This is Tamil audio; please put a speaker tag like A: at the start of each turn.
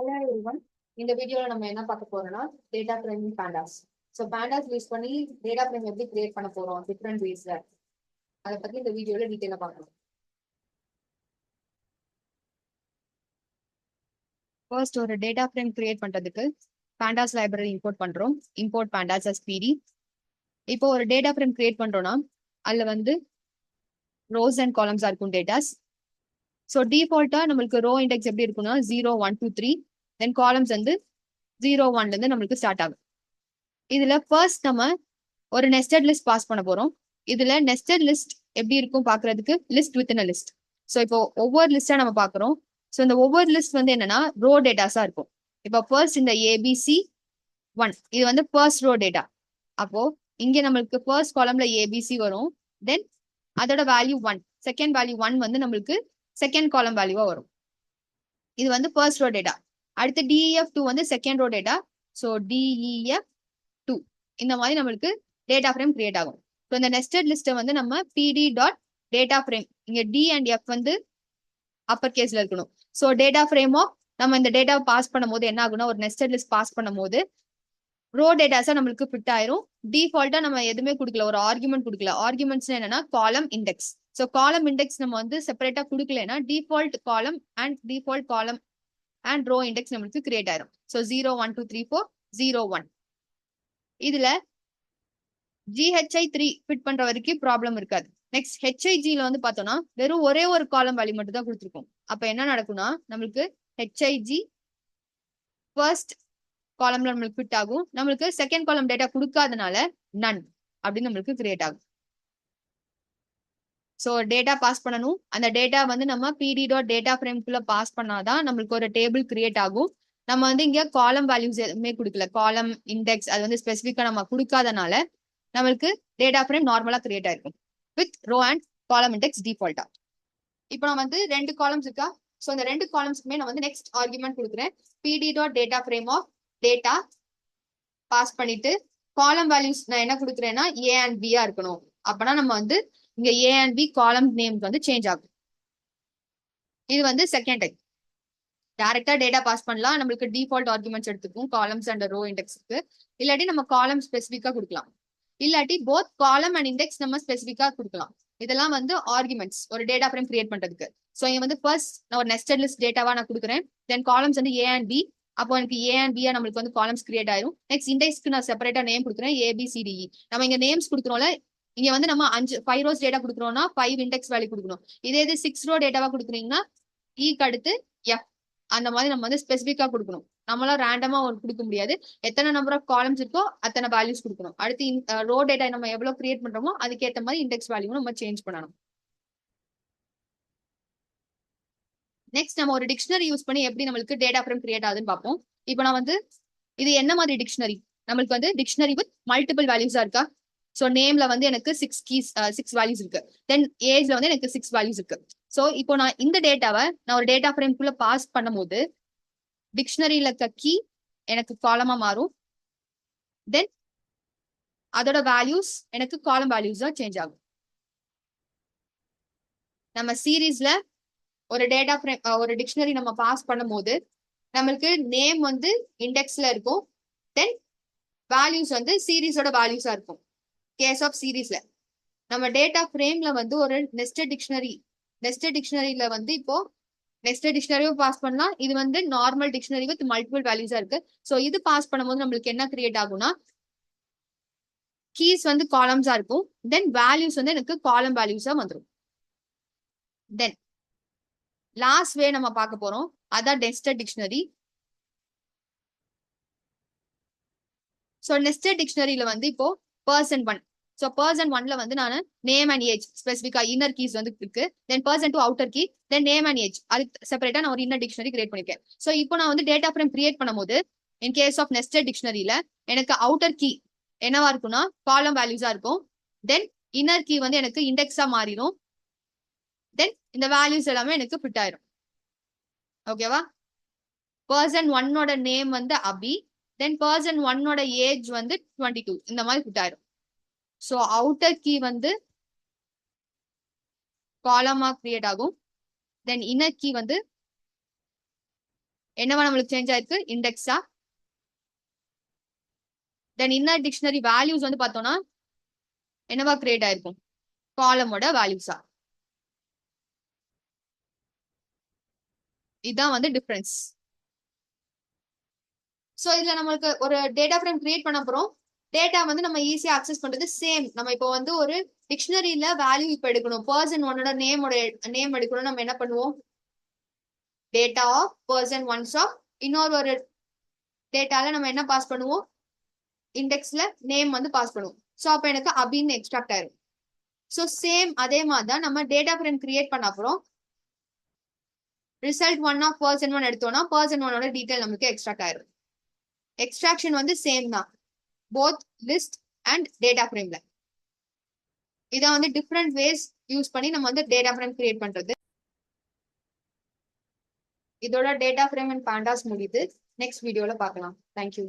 A: Hello everyone. இந்த வீடியோல நம்ம என்ன பார்க்க போறோம்னா data framing pandas. So pandas use பண்ணி டேட்டா ஃப்ரேம் எப்படி கிரியேட் பண்ண போறோம் டிஃப்ரெண்ட் வேஸ்ல அதை பத்தி இந்த வீடியோல டீடைலா பார்க்கலாம். ஃபர்ஸ்ட் ஒரு டேட்டா ஃப்ரேம் கிரியேட் பண்றதுக்கு pandas லைப்ரரி இம்போர்ட் பண்றோம். Import pandas as pd. இப்போ ஒரு டேட்டா ஃப்ரேம் கிரியேட் பண்றோம்னா அதுல வந்து ரோஸ் அண்ட் காலம்ஸா இருக்கும் டேட்டாஸ். ஸோ டிஃபால்ட்டா நம்மளுக்கு ரோ இண்டெக்ஸ் எப்படி இருக்கும்னா 0 1 2 3 தென் காலம்ஸ் வந்து 0 1ல இருந்து நம்மளுக்கு ஸ்டார்ட் ஆகும். இதுல ஃபர்ஸ்ட் நம்ம ஒரு நெஸ்டட் லிஸ்ட் பாஸ் பண்ண போறோம். இதுல நெஸ்டட் லிஸ்ட் எப்படி இருக்கும் பாக்குறதுக்கு list with in list. So இப்போ ஒவ்வொரு லிஸ்டா நம்ம பாக்குறோம். ஸோ இந்த ஒவ்வொரு லிஸ்ட் வந்து என்னன்னா ரோ டேட்டாஸா இருக்கும். இப்போ ஃபர்ஸ்ட் இந்த ஏபிசி 1 இது வந்து ஃபர்ஸ்ட் ரோ டேட்டா. அப்போ இங்க நம்மளுக்கு ஃபர்ஸ்ட் காலம்ல ஏபிசி வரும். தென் அதோட வேல்யூ 1 செகண்ட் வேல்யூ 1 வந்து நம்மளுக்கு செகண்ட் காலம் வேல்யூவா வரும். இது வந்து ஃபர்ஸ்ட் ரோ டேட்டா. அடுத்து டிஇஎஃப் 2 வந்து second row data. So DF 2 இந்த மாதிரி நம்மளுக்கு டேட்டா ஃப்ரேம் கிரியேட் ஆகும். ஸோ இந்த நெஸ்டட் லிஸ்ட்டை வந்து நம்ம பிடி டாட் டேட்டா ஃப்ரேம் இங்க டி அண்ட் எஃப் வந்து அப்பர் கேஸ்ல இருக்கணும். ஸோ டேட்டா ஃப்ரேமோ நம்ம இந்த டேட்டா பாஸ் பண்ணும் போது என்ன ஆகும்னா ஒரு நெஸ்டட் லிஸ்ட் பாஸ் பண்ணும் போது ரோ டேட்டாஸா நம்மளுக்கு ஃபிட் ஆயிரும். டிஃபால்ட்டா நம்ம எதுவுமே கொடுக்கல, ஒரு ஆர்குமெண்ட் கொடுக்கல. ஆர்குமெண்ட்ஸ் என்னன்னா காலம் இண்டெக்ஸ். ஸோ காலம் இண்டெக்ஸ் நம்ம வந்து செப்பரேட்டா கொடுக்கலன்னா default column and default column and row index நம்மளுக்கு கிரியேட் ஆயிரும். ஸோ 0 1 2 3 4 0 1 இதுல GHI3 ஃபிட் பண்ற வரைக்கும் ப்ராப்ளம் இருக்காது. நெக்ஸ்ட் HIG வந்து பார்த்தோம்னா வெறும் ஒரே ஒரு காலம் வேல்யூ மட்டும் தான் கொடுத்துருக்கோம். அப்ப என்ன நடக்கும்னா நம்மளுக்கு HIG ஃபர்ஸ்ட் காலம்ல நம்மளுக்கு ஃபிட் ஆகும். நம்மளுக்கு செகண்ட் காலம் டேட்டா கொடுக்காதனால நன் அப்படின்னு நம்மளுக்கு கிரியேட் ஆகும். ஸோ டேட்டா பாஸ் பண்ணணும். அந்த டேட்டா வந்து நம்ம பிடி டாட் டேட்டா ஃப்ரேம்குள்ள பாஸ் பண்ணாதான் நம்மளுக்கு ஒரு டேபிள் கிரியேட் ஆகும். நம்ம வந்து இங்க காலம் வேல்யூஸ் எதுவுமே கொடுக்கல, காலம் இண்டெக்ஸ் அது வந்து ஸ்பெசிஃபிக்கா நம்ம கொடுக்காதனால நம்மளுக்கு டேட்டா ஃப்ரேம் நார்மலா கிரியேட் ஆயிருக்கும் with row and column index டிஃபால்ட்டா. இப்போ நான் வந்து ரெண்டு காலம்ஸ் இருக்கா. ஸோ இந்த ரெண்டு காலம்ஸ்க்குமே நான் வந்து நெக்ஸ்ட் ஆர்குமெண்ட் கொடுக்குறேன். PD dot data frame of data pass பண்ணிட்டு காலம் வேல்யூஸ் நான் என்ன கொடுக்குறேன்னா ஏ அண்ட் பியா இருக்கணும். அப்பனா நம்ம வந்து இங்க A and B column name வந்து சேஞ்ச் ஆகும். இது வந்து செகண்ட் டைப். டைரக்டா டேட்டா பாஸ் பண்ணலாம். நம்மளுக்கு டிஃபால்ட் ஆர்குமெண்ட்ஸ் எடுத்துக்கும் காலம்ஸ் அண்ட் ரோ இண்டெக்ஸ்க்கு. இல்லாட்டி நம்ம காலம் ஸ்பெசிஃபிக்கா கொடுக்கலாம். இல்லாட்டி போத் காலம் அண்ட் இண்டெக்ஸ் நம்ம ஸ்பெசிஃபிக்கா கொடுக்கலாம். இதெல்லாம் வந்து ஆர்குமெண்ட்ஸ் ஒரு டேட்டா ஃப்ரேம் கிரியேட் பண்றதுக்கு. ஸோ இங்க வந்து ஃபர்ஸ்ட் நான் ஒரு நெஸ்டட் லிஸ்ட் டேட்டாவா நான் கொடுக்குறேன். தென் காலம்ஸ் வந்து ஏ அண்ட் பி. அப்போ எனக்கு ஏ அண்ட் பியா நம்மளுக்கு வந்து காலம்ஸ் கிரியேட் ஆயிரும். நெக்ஸ்ட் இண்டெக்ஸ்க்கு நான் செப்பரேட்டா நேம் கொடுக்குறேன் ஏபிசிடிஇ. நம்ம இங்க நேம்ஸ் கொடுக்குறோம்ல, இங்க வந்து நம்ம 5 ரோஸ் டேட்டா கொடுக்குறோம்னா 5 இண்டெக்ஸ் வேல்யூ கொடுக்கணும். இதே இது 6 ரோ டேட்டாவா கொடுக்குறீங்கன்னா ஈக்கு அடுத்து எஃப் அந்த மாதிரி நம்ம வந்து ஸ்பெசிஃபிக்கா கொடுக்கணும். நம்மளால ரேண்டமா ஒரு கொடுக்க முடியாது. எத்தனை நம்பர் ஆஃப் காலம்ஸ் இருக்கோ அத்தனை வேல்யூஸ் கொடுக்கணும். அடுத்து ரோ டேட்டா நம்ம எவ்வளவு கிரியேட் பண்றோமோ அதுக்கேற்ற மாதிரி இண்டெக்ஸ் வேல்யூ நம்ம சேஞ்ச் பண்ணணும். நெக்ஸ்ட் நம்ம ஒரு டிக்ஷனரி யூஸ் பண்ணி எப்படி நம்மளுக்கு டேட்டா ஃப்ரேம் கிரியேட் ஆகுதுன்னு பார்ப்போம். இப்போ நான் வந்து இது என்ன மாதிரி டிக்ஷனரி, நம்மளுக்கு வந்து டிக்ஷனரி வித் மல்டிபிள் வேல்யூஸா இருக்கா. ஸோ நேம்ல வந்து எனக்கு 6 வேல்யூஸ் இருக்கு. தென் ஏஜ்ல வந்து எனக்கு 6 வேல்யூஸ் இருக்கு. ஸோ இப்போ நான் இந்த டேட்டாவை நான் ஒரு டேட்டா ஃப்ரேம்குள்ள பாஸ் பண்ணும்போது டிக்ஷனரியில இருக்க கீ எனக்கு காலமா மாறும். தென் அதோட வேல்யூஸ் எனக்கு காலம் வேல்யூஸா சேஞ்ச் ஆகும். நம்ம சீரீஸ்ல ஒரு டேட்டா ஃப்ரேம் ஒரு டிக்ஷனரி நம்ம பாஸ் பண்ணும்போது நம்மளுக்கு நேம் வந்து இண்டெக்ஸ்ல இருக்கும். தென் வேல்யூஸ் வந்து சீரீஸோட வேல்யூஸா இருக்கும். கேஸ் ஆஃப் சீரீஸ்ல நம்ம டேட்டா ஃப்ரேம்ல வந்து ஒரு நெஸ்டட் டிக்ஷனரியில வந்து இப்போ நெக்ஸ்ட் டிக்ஷனரியும் பாஸ் பண்ணலாம். இது வந்து நார்மல் டிக்ஷனரி வித் மல்டிபிள் வேல்யூஸா இருக்கு. ஸோ இது பாஸ் பண்ணும்போது நம்மளுக்கு என்ன கிரியேட் ஆகும்னா கீஸ் வந்து காலம்ஸா இருக்கும். தென் வேல்யூஸ் வந்து எனக்கு காலம் வேல்யூஸா வந்துடும். தென் லாஸ்ட் வே நம்ம பார்க்க போறோம், அதான் நெஸ்டட் டிக்ஷனரி. ஸோ நெஸ்டட் டிக்ஷனரியில வந்து இப்போ பர்சன் 1. ஸோ பர்சன் 1ல வந்து நான் நேம் அண்ட் ஏஜ் ஸ்பெசிஃபிக்கா இன்னர் கீஸ் வந்து இருக்கு. Then person 2 outer key, then name and age அது செப்பரேட்டா நான் ஒரு இன்னர் டிக்ஷனரி கிரியேட் பண்ணிருக்கேன். ஸோ இப்போ நான் வந்து டேட்டா ஃப்ரேம் கிரியேட் பண்ணும்போது இன் கேஸ் ஆஃப் நெஸ்டட் டிக்ஷனரியில எனக்கு அவுட்டர் கீ என்னவா இருக்கும்னா காலம் வேல்யூஸா இருக்கும். தென் இன்னர் கீ வந்து எனக்கு இண்டெக்ஸா மாறிடும். தென் இந்த வேல்யூஸ் எல்லாமே எனக்கு ஃபிட் ஆயிரும். ஓகேவா. பர்சன் 1ஓட நேம் வந்து அபி, தென் பர்சன் 1ஓட ஏஜ் வந்து 22 இந்த மாதிரி ஃபிட் ஆயிரும். ஸோ அவுட்டர் கீ வந்து காலமா கிரியேட் ஆகும். தென் இன்னர் கீ வந்து என்னவா நம்மளுக்கு சேஞ்ச் ஆயிருக்கு இண்டெக்ஸா. தென் இன்னர் டிக்ஷனரி வேல்யூஸ் வந்து பார்த்தோம்னா என்னவா கிரியேட் ஆயிருக்கும் காலமோட வேல்யூஸா. இதுதான் வந்து டிஃபரன்ஸ். ஸோ இதுல நம்மளுக்கு ஒரு டேட்டா ஃப்ரேம் கிரியேட் பண்ண போறோம். டேட்டா வந்து நம்ம ஈஸியா அக்சஸ் பண்றது சேம். நம்ம இப்போ வந்து ஒரு டிக்ஷனரியில வேல்யூ இப்போ எடுக்கணும், பர்சன் ஒன்னோட நேம் எடுக்கணும். நம்ம என்ன பண்ணுவோம், data of person ones of இன்னொரு ஒரு டேட்டால நம்ம என்ன பாஸ் பண்ணுவோம், இண்டெக்ஸ்ல நேம் வந்து பாஸ் பண்ணுவோம். ஸோ அப்போ எனக்கு அபின்னு எக்ஸ்ட்ராக்ட் ஆயிரும். ஸோ சேம் அதே மாதிரி தான் நம்ம டேட்டா ஃப்ரேம் கிரியேட் பண்ண அப்புறம் result one of person one எடுத்தோம்னா பர்சன் ஒன்னோட டீடைல் நமக்கு எக்ஸ்ட்ராக்ட் ஆயிரும். எக்ஸ்ட்ராக்ஷன் வந்து சேம் தான் போத் லிஸ்ட் அண்ட் டேட்டா ஃப்ரேம்ல. இதான் வந்து டிஃப்ரெண்ட் வேஸ் யூஸ் பண்ணி நம்ம வந்து டேட்டா ஃப்ரேம் கிரியேட் பண்றது. இதோட டேட்டா ஃப்ரேம் அண்ட் பாண்டாஸ் முடியுது. நெக்ஸ்ட் வீடியோல பார்க்கலாம். தேங்க்யூ.